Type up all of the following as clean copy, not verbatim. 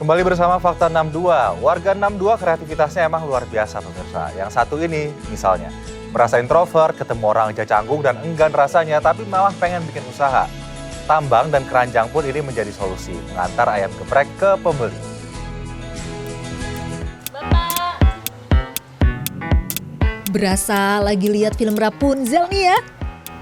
Kembali bersama Fakta 62. Warga 62 kreativitasnya emang luar biasa pemirsa. Yang satu ini misalnya, merasa introvert, ketemu orang aja canggung dan enggan rasanya, tapi malah pengen bikin usaha. Tambang dan keranjang pun ini menjadi solusi, mengantar ayam geprek ke pembeli. Berasa lagi lihat film Rapunzel nih ya.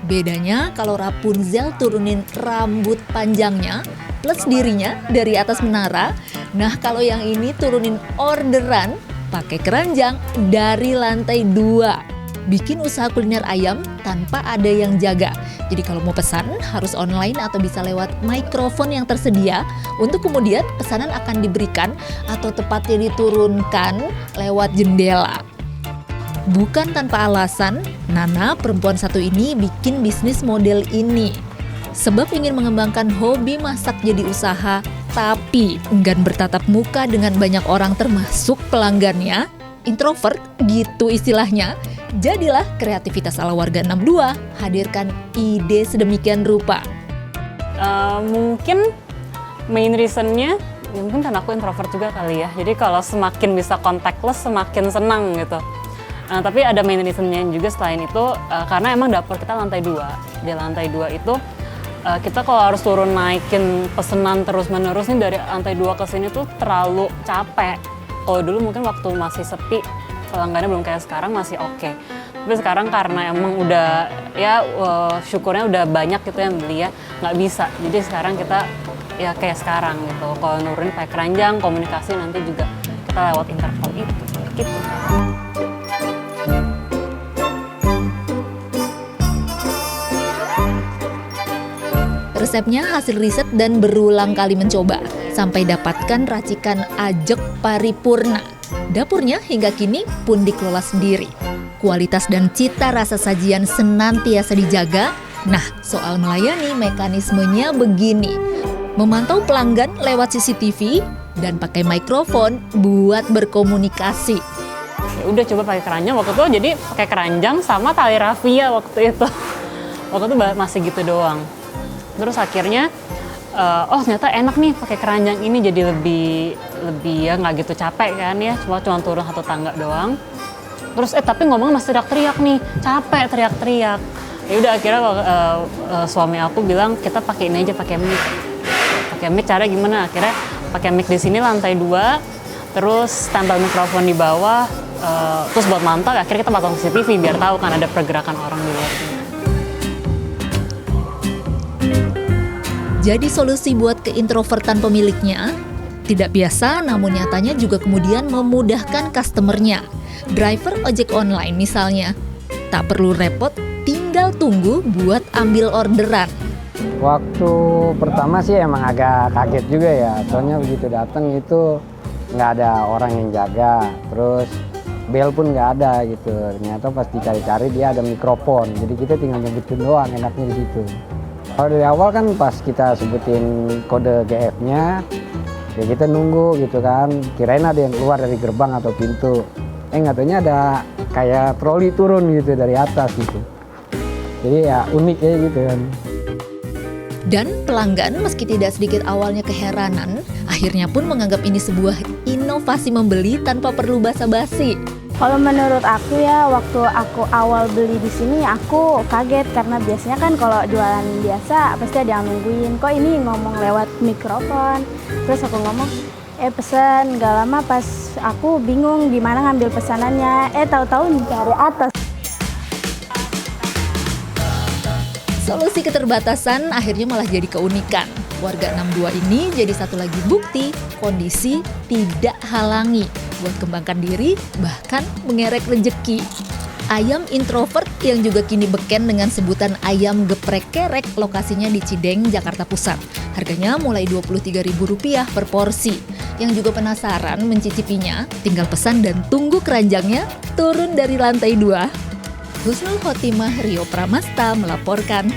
Bedanya kalau Rapunzel turunin rambut panjangnya plus dirinya dari atas menara. Nah kalau yang ini turunin orderan pakai keranjang dari lantai 2. Bikin usaha kuliner ayam tanpa ada yang jaga. Jadi kalau mau pesan harus online atau bisa lewat mikrofon yang tersedia. Untuk kemudian pesanan akan diberikan atau tepatnya diturunkan lewat jendela. Bukan tanpa alasan, Nana perempuan satu ini bikin bisnis model ini. Sebab ingin mengembangkan hobi masak jadi usaha, tapi enggan bertatap muka dengan banyak orang termasuk pelanggannya. Introvert gitu istilahnya. Jadilah kreativitas ala warga 62, hadirkan ide sedemikian rupa. Mungkin main reasonnya, mungkin karena aku introvert juga kali ya. Jadi kalau semakin bisa contactless semakin senang gitu. Tapi ada main reasonnya juga selain itu, karena emang dapur kita lantai 2. Di lantai 2 itu kita kalau harus turun naikin pesanan terus-menerus nih dari lantai 2 ke sini tuh terlalu capek. Kalau dulu mungkin waktu masih sepi, pelanggannya belum kayak sekarang masih oke. Tapi sekarang karena emang udah ya syukurnya udah banyak gitu yang beli ya, nggak bisa. Jadi sekarang kita ya kayak sekarang gitu. Kalau nurunin pakai keranjang, komunikasi nanti juga kita lewat intercom itu gitu. Resepnya hasil riset dan berulang kali mencoba, sampai dapatkan racikan ajek paripurna. Dapurnya hingga kini pun dikelola sendiri. Kualitas dan cita rasa sajian senantiasa dijaga. Nah, soal melayani mekanismenya begini. Memantau pelanggan lewat CCTV dan pakai mikrofon buat berkomunikasi. Ya udah coba pakai keranjang waktu itu, jadi pakai keranjang sama tali rafia waktu itu. Waktu itu masih gitu doang. Terus akhirnya, ternyata enak nih pakai keranjang ini, jadi lebih ya nggak gitu capek kan ya, cuma turun satu tangga doang. Terus tapi ngomong masih teriak-teriak nih, capek teriak-teriak. Ya udah akhirnya suami aku bilang kita pakai ini aja, pakai mic. Pakai mic cara gimana? Akhirnya pakai mic di sini lantai 2, terus tempel mikrofon di bawah, terus buat mantau akhirnya kita pasang CCTV biar tahu kan ada pergerakan orang di luar sini. Jadi solusi buat keintrovertan pemiliknya tidak biasa, namun nyatanya juga kemudian memudahkan customernya. Driver ojek online misalnya, tak perlu repot, tinggal tunggu buat ambil orderan. Waktu pertama sih emang agak kaget juga ya, soalnya begitu datang itu nggak ada orang yang jaga, terus bel pun nggak ada gitu. Ternyata pas dicari-cari dia ada mikrofon, jadi kita tinggal nyebutin doang, enaknya di situ. Kalau dari awal kan pas kita sebutin kode GF-nya, ya kita nunggu gitu kan, kirain ada yang keluar dari gerbang atau pintu. Nggak taunya ada kayak troli turun gitu dari atas gitu. Jadi ya unik ya gitu kan. Dan pelanggan meski tidak sedikit awalnya keheranan, akhirnya pun menganggap ini sebuah inovasi membeli tanpa perlu basa-basi. Kalau menurut aku ya, waktu aku awal beli di sini aku kaget karena biasanya kan kalau jualan biasa pasti ada yang nungguin. Kok ini ngomong lewat mikrofon? Terus aku ngomong, pesen. Gak lama pas aku bingung gimana ngambil pesanannya. Tahu-tahu dari atas. Solusi keterbatasan akhirnya malah jadi keunikan. Warga 62 ini jadi satu lagi bukti kondisi tidak halangi buat kembangkan diri, bahkan mengerek rezeki. Ayam introvert yang juga kini beken dengan sebutan ayam geprek kerek, lokasinya di Cideng, Jakarta Pusat. Harganya mulai Rp23.000 per porsi. Yang juga penasaran mencicipinya, tinggal pesan dan tunggu keranjangnya turun dari lantai 2. Husnul Khotimah, Rio Pramasta melaporkan.